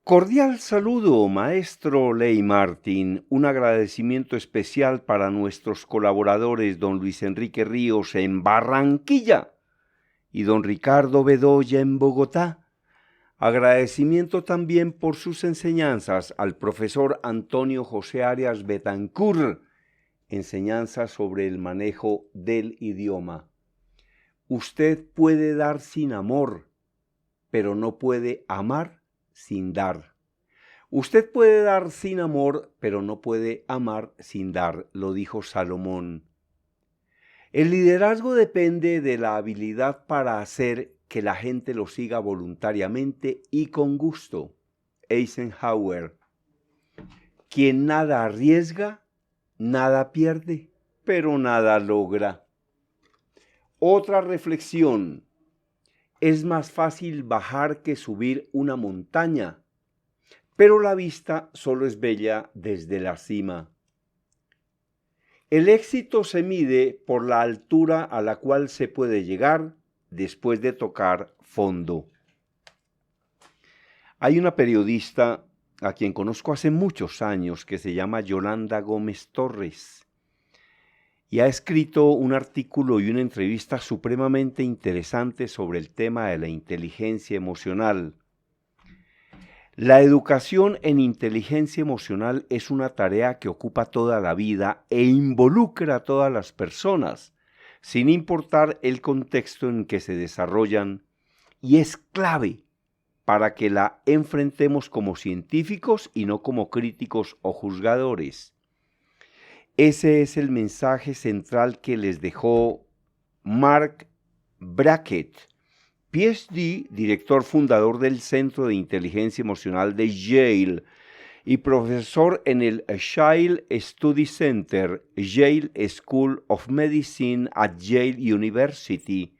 Cordial saludo, maestro Ley Martín. Un agradecimiento especial para nuestros colaboradores, don Luis Enrique Ríos en Barranquilla y don Ricardo Bedoya en Bogotá. Agradecimiento también por sus enseñanzas al profesor Antonio José Arias Betancur, enseñanzas sobre el manejo del idioma. Usted puede dar sin amor, pero no puede amar sin dar. Usted puede dar sin amor, pero no puede amar sin dar, lo dijo Salomón. El liderazgo depende de la habilidad para hacer que la gente lo siga voluntariamente y con gusto. Eisenhower. Quien nada arriesga, nada pierde, pero nada logra. Otra reflexión. Es más fácil bajar que subir una montaña, pero la vista solo es bella desde la cima. El éxito se mide por la altura a la cual se puede llegar después de tocar fondo. Hay una periodista a quien conozco hace muchos años que se llama Yolanda Gómez Torres y ha escrito un artículo y una entrevista supremamente interesante sobre el tema de la inteligencia emocional. La educación en inteligencia emocional es una tarea que ocupa toda la vida e involucra a todas las personas, sin importar el contexto en que se desarrollan, y es clave para que la enfrentemos como científicos y no como críticos o juzgadores. Ese es el mensaje central que les dejó Mark Brackett, PhD, director fundador del Centro de Inteligencia Emocional de Yale y profesor en el Child Study Center, Yale School of Medicine at Yale University,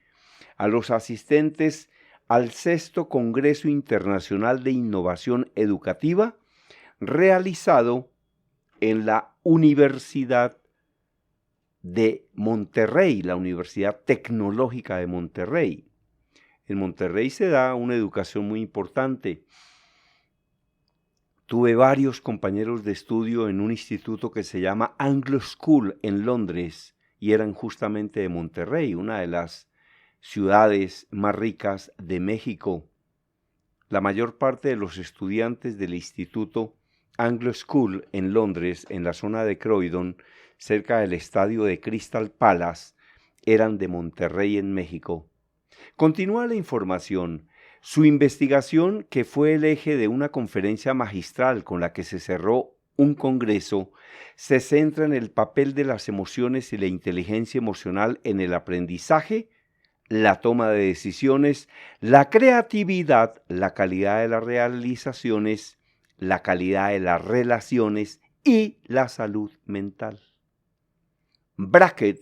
a los asistentes al 6º Congreso Internacional de Innovación Educativa, realizado en la Universidad de Monterrey, la Universidad Tecnológica de Monterrey. En Monterrey se da una educación muy importante. Tuve varios compañeros de estudio en un instituto que se llama Anglo School en Londres y eran justamente de Monterrey, una de las ciudades más ricas de México. La mayor parte de los estudiantes del instituto Anglo School en Londres, en la zona de Croydon, cerca del estadio de Crystal Palace, eran de Monterrey en México. Continúa la información. Su investigación, que fue el eje de una conferencia magistral con la que se cerró un congreso, se centra en el papel de las emociones y la inteligencia emocional en el aprendizaje, la toma de decisiones, la creatividad, la calidad de las realizaciones, la calidad de las relaciones y la salud mental. Brackett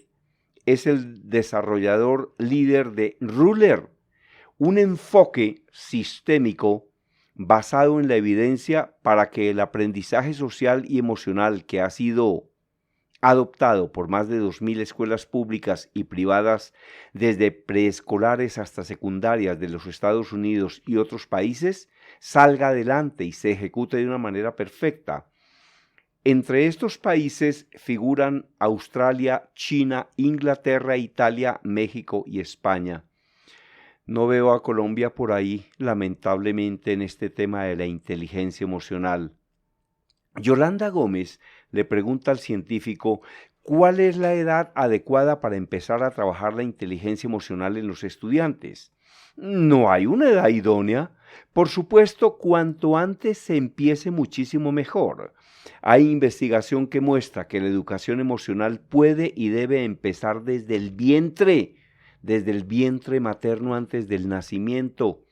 es el desarrollador líder de Ruler, un enfoque sistémico basado en la evidencia para que el aprendizaje social y emocional que ha sido adoptado por más de 2.000 escuelas públicas y privadas desde preescolares hasta secundarias de los Estados Unidos y otros países salga adelante y se ejecute de una manera perfecta. Entre estos países figuran Australia, China, Inglaterra, Italia, México y España. No veo a Colombia por ahí, lamentablemente, en este tema de la inteligencia emocional. Yolanda Gómez le pregunta al científico cuál es la edad adecuada para empezar a trabajar la inteligencia emocional en los estudiantes. No hay una edad idónea. Por supuesto, cuanto antes se empiece muchísimo mejor. Hay investigación que muestra que la educación emocional puede y debe empezar desde el vientre materno antes del nacimiento.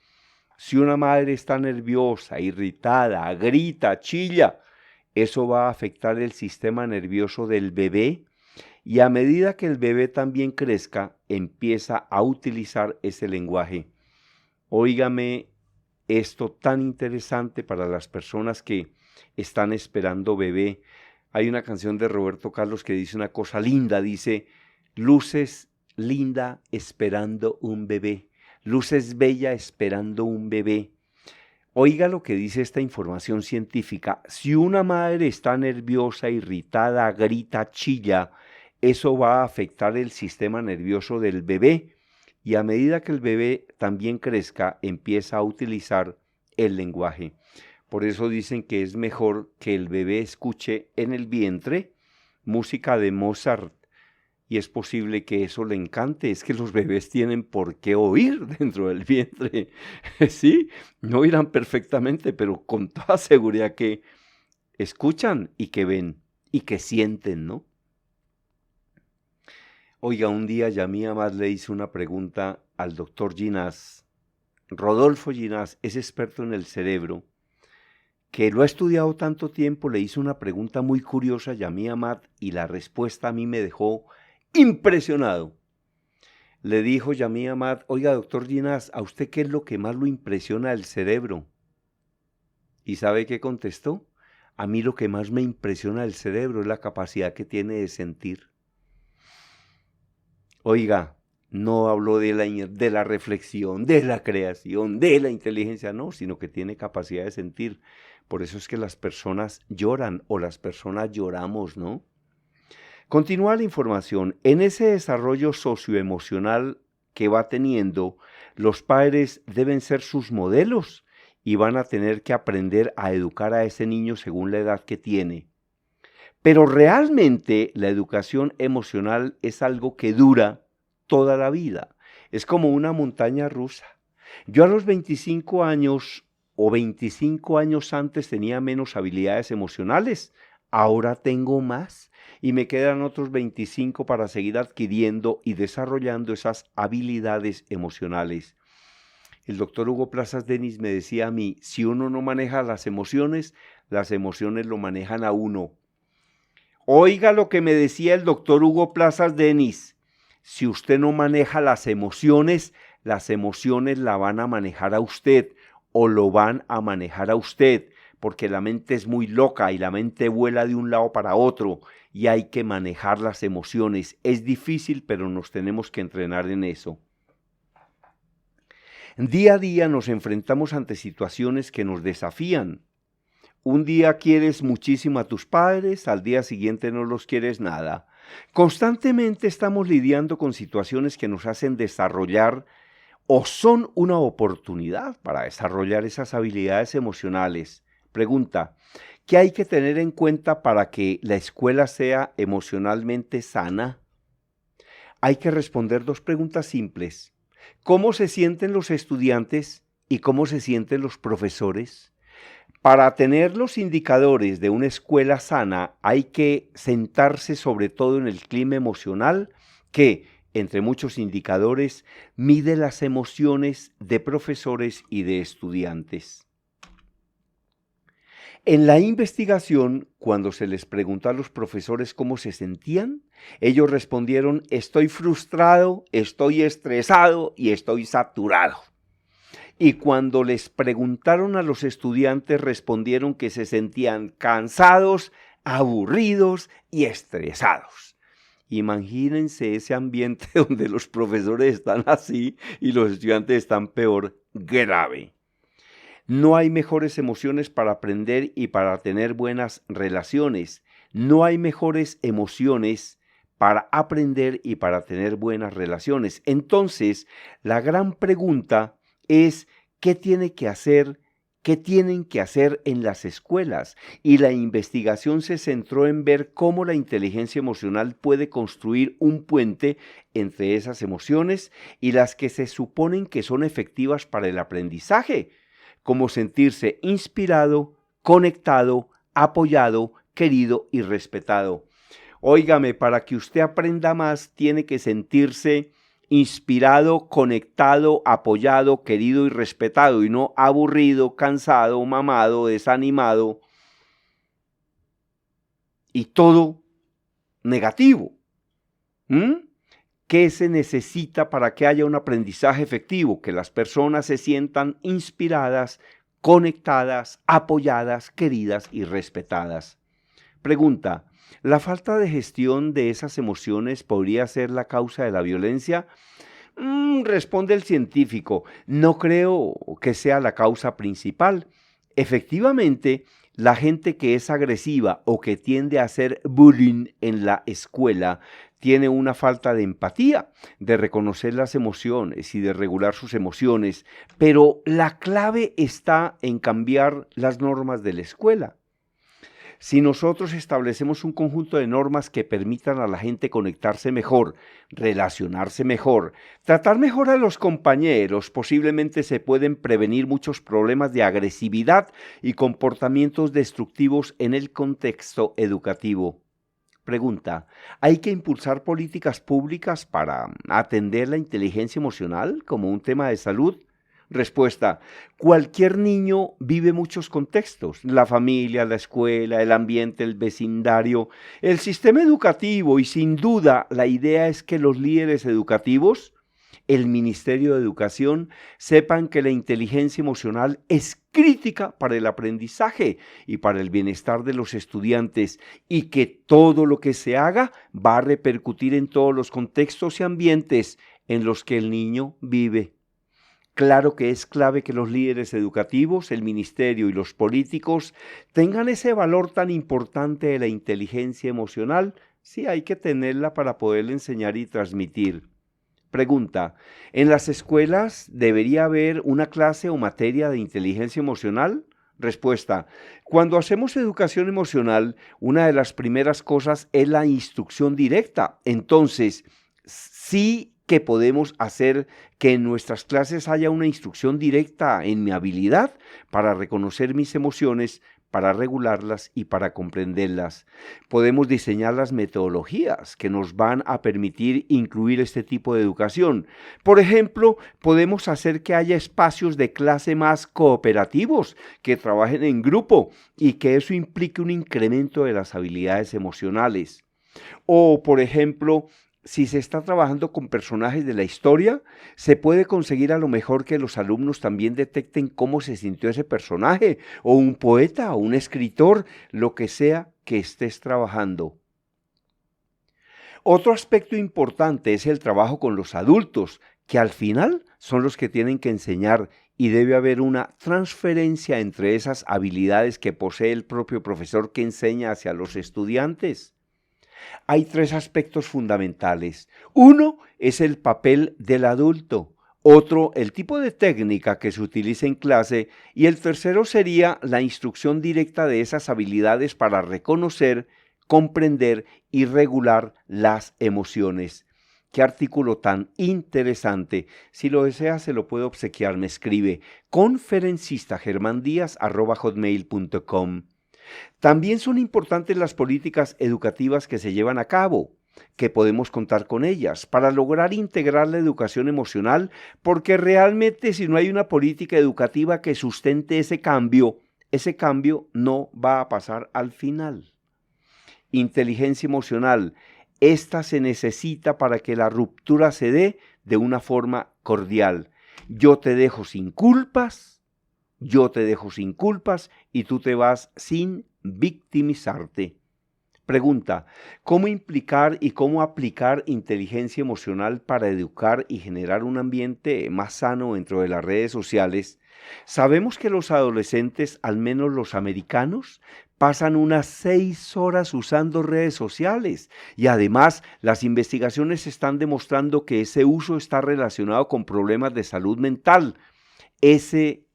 Si una madre está nerviosa, irritada, grita, chilla, eso va a afectar el sistema nervioso del bebé y a medida que el bebé también crezca, empieza a utilizar ese lenguaje. Óigame esto tan interesante para las personas que están esperando bebé. Hay una canción de Roberto Carlos que dice una cosa linda, dice, luces linda esperando un bebé, luces bella esperando un bebé. Oiga lo que dice esta información científica. Si una madre está nerviosa, irritada, grita, chilla, eso va a afectar el sistema nervioso del bebé y a medida que el bebé también crezca, empieza a utilizar el lenguaje. Por eso dicen que es mejor que el bebé escuche en el vientre música de Mozart y es posible que eso le encante. Es que los bebés tienen por qué oír dentro del vientre. Sí, no oirán perfectamente, pero con toda seguridad que escuchan y que ven y que sienten, ¿no? Oiga, un día Yamí Amad le hizo una pregunta al doctor Ginás. Rodolfo Ginás es experto en el cerebro, que lo ha estudiado tanto tiempo, le hizo una pregunta muy curiosa a Yamí Amad y la respuesta a mí me dejó impresionado. Le dijo Yamí Amad, oiga, doctor Ginás, ¿a usted qué es lo que más lo impresiona del cerebro? ¿Y sabe qué contestó? A mí lo que más me impresiona del cerebro es la capacidad que tiene de sentir. Oiga, no habló de la reflexión, de la creación, de la inteligencia, no, sino que tiene capacidad de sentir. Por eso es que las personas lloran o las personas lloramos, ¿no? Continúa la información. En ese desarrollo socioemocional que va teniendo, los padres deben ser sus modelos y van a tener que aprender a educar a ese niño según la edad que tiene. Pero realmente la educación emocional es algo que dura toda la vida. Es como una montaña rusa. Yo a los 25 años o 25 años antes tenía menos habilidades emocionales. Ahora tengo más y me quedan otros 25 para seguir adquiriendo y desarrollando esas habilidades emocionales. El doctor Hugo Plazas Denis me decía a mí, si uno no maneja las emociones lo manejan a uno. Oiga lo que me decía el doctor Hugo Plazas Denis. Si usted no maneja las emociones la van a manejar a usted o lo van a manejar a usted, porque la mente es muy loca y la mente vuela de un lado para otro y hay que manejar las emociones. Es difícil, pero nos tenemos que entrenar en eso. Día a día nos enfrentamos ante situaciones que nos desafían. Un día quieres muchísimo a tus padres, al día siguiente no los quieres nada. Constantemente estamos lidiando con situaciones que nos hacen desarrollar o son una oportunidad para desarrollar esas habilidades emocionales. Pregunta, ¿qué hay que tener en cuenta para que la escuela sea emocionalmente sana? Hay que responder dos preguntas simples. ¿Cómo se sienten los estudiantes y cómo se sienten los profesores? Para tener los indicadores de una escuela sana hay que sentarse sobre todo en el clima emocional que, entre muchos indicadores, mide las emociones de profesores y de estudiantes. En la investigación, cuando se les preguntó a los profesores cómo se sentían, ellos respondieron, estoy frustrado, estoy estresado y estoy saturado. Y cuando les preguntaron a los estudiantes, respondieron que se sentían cansados, aburridos y estresados. Imagínense ese ambiente donde los profesores están así y los estudiantes están peor, grave. No hay mejores emociones para aprender y para tener buenas relaciones. No hay mejores emociones para aprender y para tener buenas relaciones. Entonces, la gran pregunta es qué tienen que hacer en las escuelas. Y la investigación se centró en ver cómo la inteligencia emocional puede construir un puente entre esas emociones y las que se suponen que son efectivas para el aprendizaje, como sentirse inspirado, conectado, apoyado, querido y respetado. Óigame, para que usted aprenda más, tiene que sentirse inspirado, conectado, apoyado, querido y respetado, y no aburrido, cansado, mamado, desanimado, y todo negativo. ¿Qué se necesita para que haya un aprendizaje efectivo? Que las personas se sientan inspiradas, conectadas, apoyadas, queridas y respetadas. Pregunta, ¿la falta de gestión de esas emociones podría ser la causa de la violencia? Responde el científico, no creo que sea la causa principal. Efectivamente, la gente que es agresiva o que tiende a hacer bullying en la escuela tiene una falta de empatía, de reconocer las emociones y de regular sus emociones, pero la clave está en cambiar las normas de la escuela. Si nosotros establecemos un conjunto de normas que permitan a la gente conectarse mejor, relacionarse mejor, tratar mejor a los compañeros, posiblemente se pueden prevenir muchos problemas de agresividad y comportamientos destructivos en el contexto educativo. Pregunta, ¿hay que impulsar políticas públicas para atender la inteligencia emocional como un tema de salud? Respuesta, cualquier niño vive muchos contextos, la familia, la escuela, el ambiente, el vecindario, el sistema educativo y sin duda la idea es que los líderes educativos, el Ministerio de Educación, sepan que la inteligencia emocional es crítica para el aprendizaje y para el bienestar de los estudiantes y que todo lo que se haga va a repercutir en todos los contextos y ambientes en los que el niño vive. Claro que es clave que los líderes educativos, el ministerio y los políticos tengan ese valor tan importante de la inteligencia emocional. Sí, hay que tenerla para poderle enseñar y transmitir. Pregunta, ¿en las escuelas debería haber una clase o materia de inteligencia emocional? Respuesta, cuando hacemos educación emocional, una de las primeras cosas es la instrucción directa. Entonces, sí que podemos hacer que en nuestras clases haya una instrucción directa en mi habilidad para reconocer mis emociones, para regularlas y para comprenderlas. Podemos diseñar las metodologías que nos van a permitir incluir este tipo de educación. Por ejemplo, podemos hacer que haya espacios de clase más cooperativos, que trabajen en grupo y que eso implique un incremento de las habilidades emocionales. O, por ejemplo, si se está trabajando con personajes de la historia, se puede conseguir a lo mejor que los alumnos también detecten cómo se sintió ese personaje, o un poeta, o un escritor, lo que sea que estés trabajando. Otro aspecto importante es el trabajo con los adultos, que al final son los que tienen que enseñar y debe haber una transferencia entre esas habilidades que posee el propio profesor que enseña hacia los estudiantes. Hay tres aspectos fundamentales. Uno es el papel del adulto, otro el tipo de técnica que se utiliza en clase y el tercero sería la instrucción directa de esas habilidades para reconocer, comprender y regular las emociones. Qué artículo tan interesante. Si lo desea, se lo puedo obsequiar. Me escribe conferencistagermandias@hotmail.com. También son importantes las políticas educativas que se llevan a cabo, que podemos contar con ellas para lograr integrar la educación emocional, porque realmente si no hay una política educativa que sustente ese cambio no va a pasar al final. Inteligencia emocional, esta se necesita para que la ruptura se dé de una forma cordial. Yo te dejo sin culpas y tú te vas sin victimizarte. Pregunta, ¿cómo implicar y cómo aplicar inteligencia emocional para educar y generar un ambiente más sano dentro de las redes sociales? Sabemos que los adolescentes, al menos los americanos, pasan unas 6 horas usando redes sociales y además las investigaciones están demostrando que ese uso está relacionado con problemas de salud mental. Ese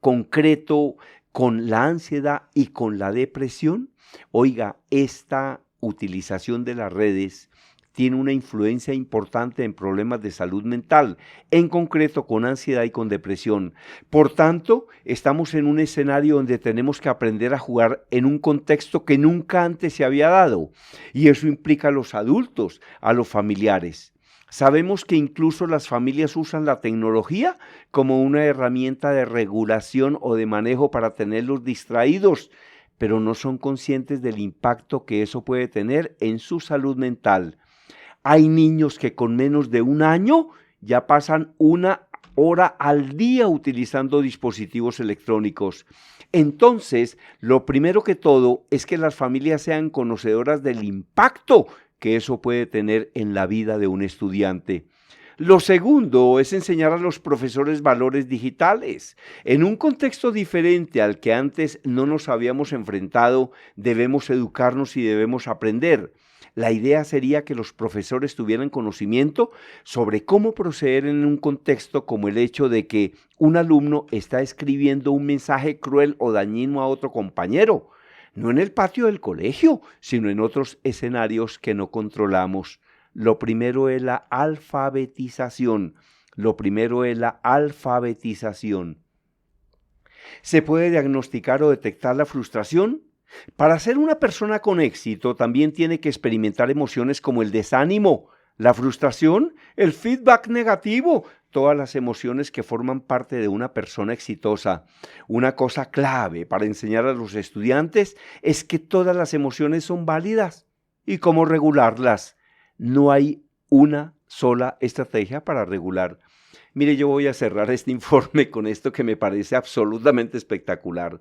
concreto con la ansiedad y con la depresión. Oiga, esta utilización de las redes tiene una influencia importante en problemas de salud mental, en concreto con ansiedad y con depresión. Por tanto, estamos en un escenario donde tenemos que aprender a jugar en un contexto que nunca antes se había dado, y eso implica a los adultos, a los familiares. Sabemos que incluso las familias usan la tecnología como una herramienta de regulación o de manejo para tenerlos distraídos, pero no son conscientes del impacto que eso puede tener en su salud mental. Hay niños que con menos de 1 año ya pasan 1 hora al día utilizando dispositivos electrónicos. Entonces, lo primero que todo es que las familias sean conocedoras del impacto que eso puede tener en la vida de un estudiante. Lo segundo es enseñar a los profesores valores digitales. En un contexto diferente al que antes no nos habíamos enfrentado, debemos educarnos y debemos aprender. La idea sería que los profesores tuvieran conocimiento sobre cómo proceder en un contexto como el hecho de que un alumno está escribiendo un mensaje cruel o dañino a otro compañero, no en el patio del colegio, sino en otros escenarios que no controlamos. Lo primero es la alfabetización. Lo primero es la alfabetización. ¿Se puede diagnosticar o detectar la frustración? Para ser una persona con éxito, también tiene que experimentar emociones como el desánimo, la frustración, el feedback negativo, todas las emociones que forman parte de una persona exitosa. Una cosa clave para enseñar a los estudiantes es que todas las emociones son válidas y cómo regularlas. No hay una sola estrategia para regular. Mire, yo voy a cerrar este informe con esto que me parece absolutamente espectacular.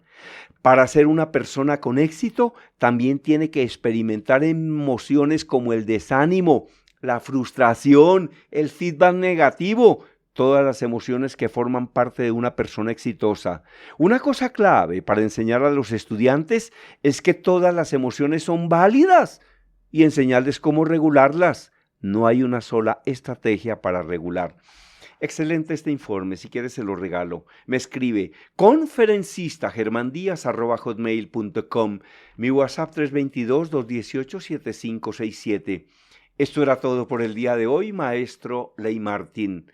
Para ser una persona con éxito, también tiene que experimentar emociones como el desánimo, la frustración, el feedback negativo, todas las emociones que forman parte de una persona exitosa. Una cosa clave para enseñar a los estudiantes es que todas las emociones son válidas y enseñarles cómo regularlas. No hay una sola estrategia para regular. Excelente este informe, si quieres se lo regalo. Me escribe conferencistagermandías@hotmail.com, mi WhatsApp 322-218-7567. Esto era todo por el día de hoy, maestro Ley Martín.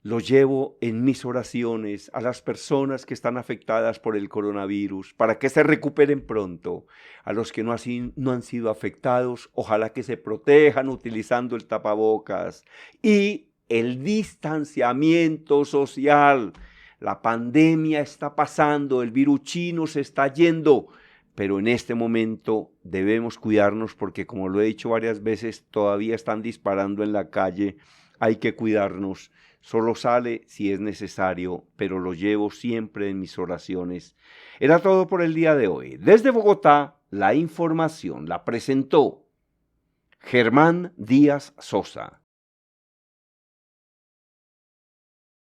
Lo llevo en mis oraciones a las personas que están afectadas por el coronavirus para que se recuperen pronto. A los que no han sido afectados, ojalá que se protejan utilizando el tapabocas y el distanciamiento social. La pandemia está pasando, el virus chino se está yendo, pero en este momento debemos cuidarnos porque, como lo he dicho varias veces, todavía están disparando en la calle. Hay que cuidarnos. Solo sale si es necesario, pero lo llevo siempre en mis oraciones. Era todo por el día de hoy. Desde Bogotá, la información la presentó Germán Díaz Sosa.